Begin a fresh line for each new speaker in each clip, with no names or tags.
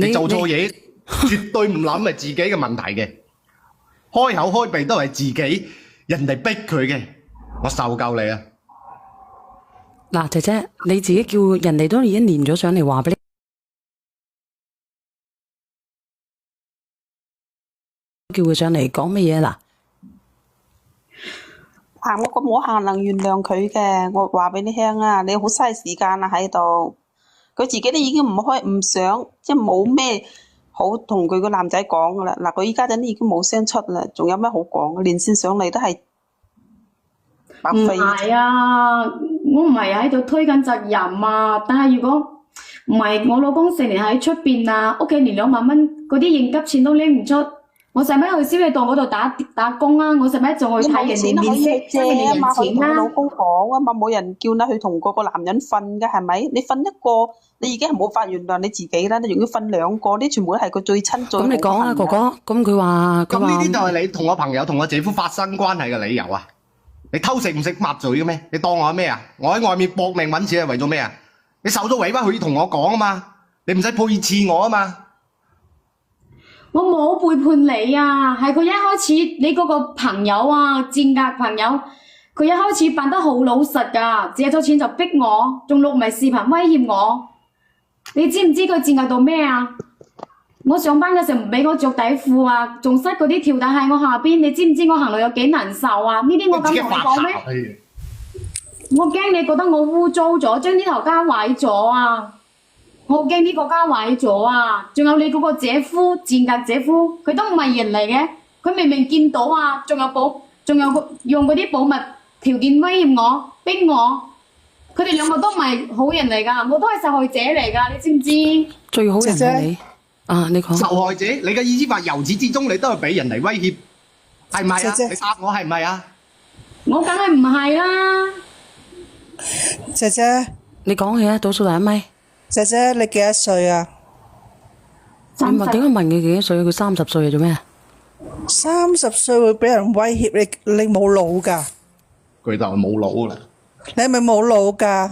你做錯嘢絕對唔諗係自己嘅問題嘅，開口開鼻都係自己，人哋逼佢嘅，我受夠你啊！
嗱，姐姐，你自己叫人哋都已經連咗上嚟話俾你，叫佢上嚟講乜嘢嗱？
我可能原諒佢嘅，我話俾你聽啊，你好嘥時間啊喺度，佢自己都已經唔想，即係冇咩好同佢個男仔講噶啦。嗱，佢依家陣已經冇聲出啦，仲有咩好講？連線上嚟都係白
唔
費。
係啊，我唔係喺度推緊責任啊，但係如果唔係我老公成年喺出邊啊，屋企連2萬蚊嗰啲應急錢都拎唔出，我使乜去宵夜檔嗰度打工啊？我使乜仲去睇人哋面色，
借啊嘛，可以同
人錢啊？
老公講啊嘛，冇人叫你去同嗰個男人瞓嘅係咪？你瞓一個，你已經係冇法原諒你自己啦，你仲要瞓2個，呢全部都係佢最親最好
咁你講啊，哥哥，咁佢話
咁呢啲就係你同我朋友同我姐夫發生關係嘅理由啊！你偷食唔食抹嘴嘅咩？你當我係咩啊？我喺外面搏命揾錢係為咗咩啊？你受咗委屈，佢要同我講啊嘛，你唔使背刺我啊嘛。
我冇背叛你啊，係佢一開始你嗰個朋友啊，賤格朋友，佢一開始扮得好老實㗎，借咗錢就逼我，仲錄埋視頻威脅我。你知唔知佢賤格到咩啊？我上班嘅時候唔俾我着底褲啊，仲塞嗰啲條帶喺我下邊，你知唔知我行路有幾難受啊？呢啲我敢同你講咩？我驚你覺得我污糟咗，將呢頭家毀咗啊！我驚呢個家毀咗啊！仲有你嗰個姐夫，賤格姐夫，佢都唔係人嚟嘅，佢明明見到啊，仲有用嗰啲保密條件威脅我，逼我，佢哋2個都唔係好人嚟㗎，我都係受害者嚟㗎，你知唔知？
最好人係你啊！你講
受害者，你嘅意思話由始至終你都係俾人嚟威脅，係咪啊？你答我係咪啊？
我梗係唔係啦！
姐姐，
你講起啊，倒數第一咪。
姐姐，你幾多歲啊？
你問點解問佢幾多歲？佢30歲做咩啊
？30歲會俾人威脅你？你冇腦㗎？
佢就係冇腦啦。
你係咪冇腦㗎？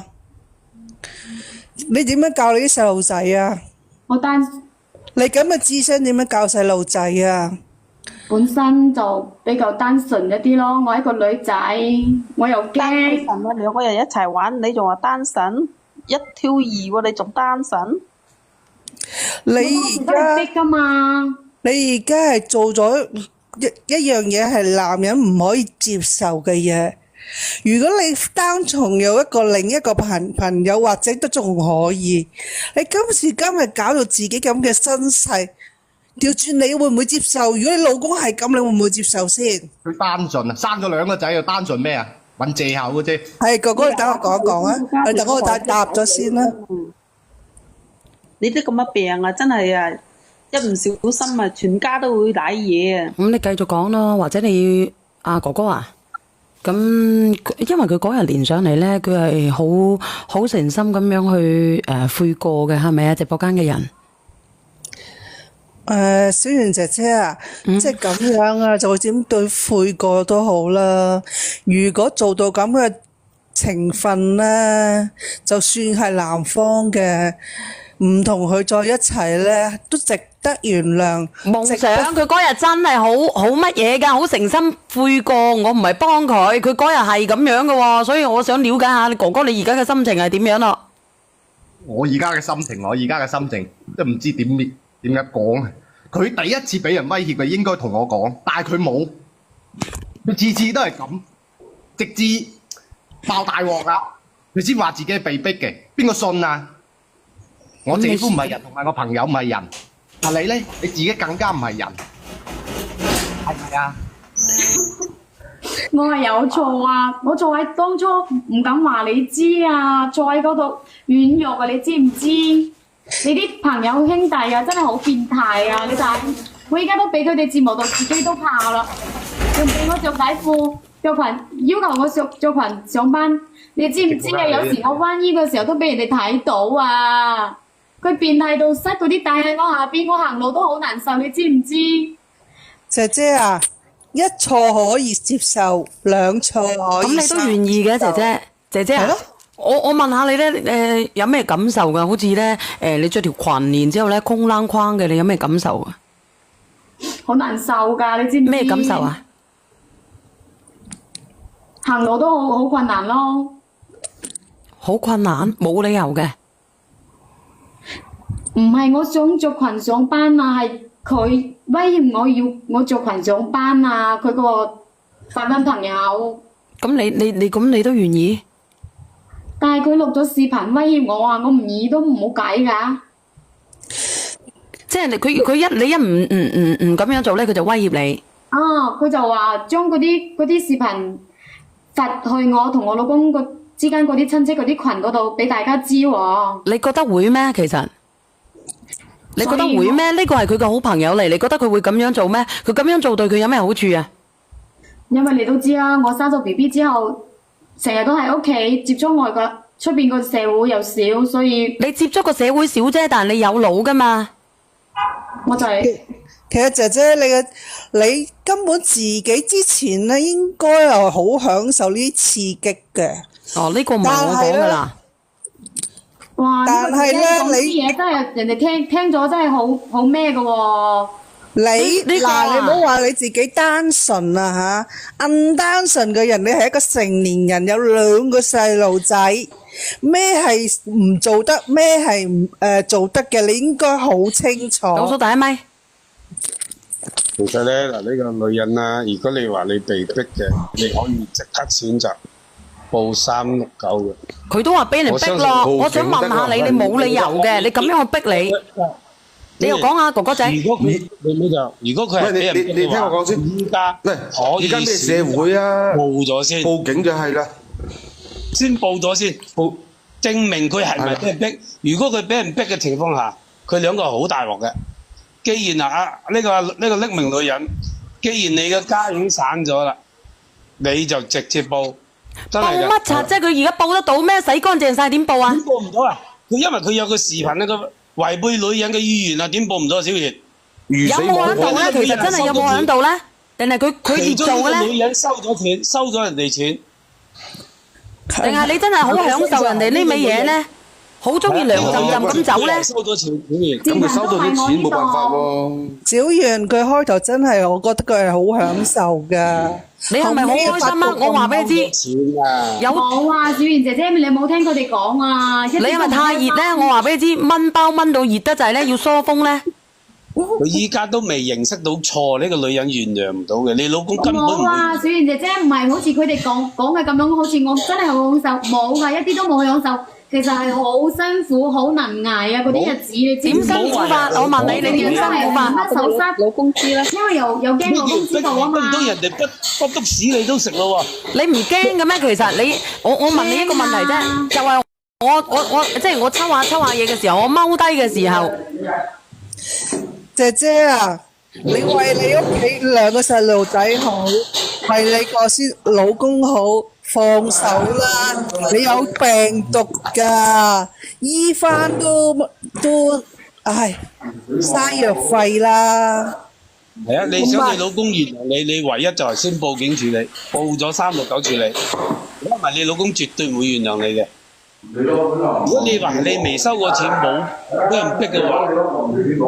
你點樣教你啲細路仔啊？你咁嘅智商點樣教細路仔啊？
本身就比較單純一啲咯，我係一個女仔，我又驚。
2個人一齊玩，你仲話單身？1挑2喎，你仲單身？
你而家
逼㗎嘛？
你而家係做咗一樣嘢係男人唔可以接受嘅嘢。如果你單從有另一個朋友或者都仲可以，你今時今日搞到自己咁嘅身世，調轉你會唔會接受？如果你老公係咁，你會唔會接受先？
佢單純啊，生咗2個仔又單純咩啊？揾藉口嘅啫。
係哥哥，你等我講一講啊！你等我答咗先啦。
你啲咁嘅病啊，真係啊，一唔小心啊，全家都會瀨嘢啊！
咁你繼續講咯，或者你哥哥啊，咁因為佢嗰日連上嚟咧，佢係好誠心咁樣去悔過嘅，係咪啊？直播間嘅人。
小圓姐姐啊，即係咁樣啊，就點對悔過都好啦。如果做到咁嘅情分咧，就算係男方嘅，唔同佢在一齊咧，都值得原諒。
夢想佢嗰日真係好乜嘢㗎，好誠心悔過，我唔係幫佢，佢嗰日係咁樣嘅喎，所以我想了解下你哥哥你而家嘅心情係點樣咯？
我而家嘅心情都唔知點樣講。佢第一次俾人威脅，佢應該同我講，但係佢冇，佢次次都係咁，直至爆大鑊啦，佢先話自己係被逼嘅，邊個信啊？我姐夫唔係人，同埋我朋友唔係人，但你咧，你自己更加唔係人，係咪啊？
我係有錯啊！我錯喺當初唔敢話你知啊，錯喺嗰度軟弱啊！你知唔知？你啲朋友兄弟啊，真係好變態啊！你睇，我而家都俾佢哋折磨到自己都怕啦，仲俾我着底褲、着裙，要求我着裙上班。你知唔知啊？有時我翻醫嘅時候都俾人哋睇到啊！佢變態到塞嗰啲帶喺我下邊，我行路都好難受，你知唔知？
姐姐啊，一錯可以接受，2錯可以。
咁你都願意嘅，姐姐啊？我問下你咧，有咩感受㗎？好似咧，你着條裙，然之後咧空啷框嘅，你有咩感受啊？
好難受㗎，你知唔知？
咩感受啊？
行路都好困難咯。
好困難，冇理由嘅。
唔係我想着裙上班啊，係佢威脅我要我着裙上班啊，佢個發緊朋友。
咁你都願意？
但係佢錄咗視頻威脅我啊，我唔意都冇計㗎。
即係你一唔咁樣做咧，佢就威脅你。
啊，佢就話將嗰啲視頻發去我同我老公之間嗰啲親戚嗰啲群嗰度俾大家知喎。
你覺得會咩？其實你覺得會咩？呢個係佢嘅好朋友嚟，你覺得佢會咁樣做咩？佢咁樣做對佢有咩好處啊？
因為你都知啦，我生咗 BB 之後，成日都喺屋企接觸外國，出邊個社會又少，所以
你接觸個社會少啫，但係你有腦噶嘛？
我就係
其實姐姐你根本自己之前咧應該係好享受呢啲刺激嘅。
哦，呢個唔係我講噶啦。
哇！
但係咧
講啲嘢真係人哋聽咗真係好咩嘅喎。
你
個啊
唔好話你自己單純啊嚇，單純嘅人，你係一個成年人，有2個細路仔，咩係唔做得，咩係唔做得嘅，你應該好清楚。
倒數第一咪。
其實咧嗱，呢個女人啊，如果你話你被逼嘅，你可以即刻選擇報369嘅。
佢都話俾人逼咯，我想問下你，你冇理由嘅，你咁樣去逼你，你又講下哥哥仔。
如果佢如果佢係俾人逼
你聽我講先。
依家
喂，
可以
而家咩社會啊？
報咗先，
報警就係啦。
先報咗先，證明佢係咪俾人逼。如果佢俾人逼嘅情況下，佢兩個係好大鑊嘅。既然呢個匿名女人，既然你嘅家已經散咗啦，你就直接報。真係㗎
報乜柒啫？佢而家報得到咩？洗乾淨晒點報啊？
點報唔到啊？佢因為佢有個視頻咧，佢違背女人嘅意願啊，點報唔到啊？小賢
有冇喺度咧？其實真係有冇喺度咧？定係佢捏造嘅咧？
女人收咗錢，收咗人哋錢，
定係你真係好享受人哋呢味嘢咧？好中意涼浸浸咁走咧？
收咗錢，
咁佢收到啲錢冇辦法喎。
小圓佢開頭真係，我覺得佢係好享受噶。
你係咪好開心啊？我話俾你知，
錢啊！
有
冇啊，小圓姐姐，你冇聽佢哋講啊？
你係咪太熱咧？我話俾你知，蚊包蚊到熱得滯咧，要疏風咧。
佢依家都未認識到錯，呢個女人原諒唔到嘅。你老公根本唔
冇啊，
會。
小圓姐姐唔係好似佢哋講嘅咁樣，好似我真係好享受，冇啊，一啲都冇享受。其實係好辛苦，好難捱啊！嗰啲日子你知
點辛苦法？我問你，你點辛苦法？
乜手濕，
老公知啦。
因為又驚老公知道啊嘛。
唔到人哋不篤屎你都食咯喎！
你唔驚嘅咩？其實我問你一個問題啫，就係我即係我抽下嘢嘅時候，我踎低嘅時候，
姐姐啊，你為你屋企2個細路仔好，為你個老公好，放手啦！你有病毒㗎，醫翻都唉，嘥藥費啦。
係啊，你想你老公原諒你，你唯一就係先報警處理，報咗369處理。如果唔係，你老公絕對唔會原諒你嘅。如果你話你未收過錢冇俾人逼嘅話，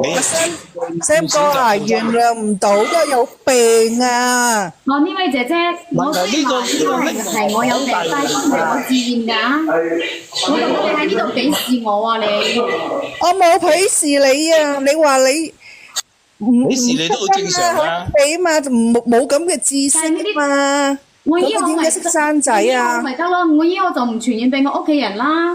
你
Sam 哥啊，原諒唔到，因為有病啊！
我呢位姐姐，我雖然話呢個係我有病，但係都係我自願㗎。我覺得你喺呢度鄙視我啊！你
我冇鄙視你啊！你話你
鄙視你都好正常啊！
你嘛冇咁嘅知識嘛？
我醫我咪
點解識生仔啊？
咪得咯，我醫我就唔傳染俾我屋企人啦。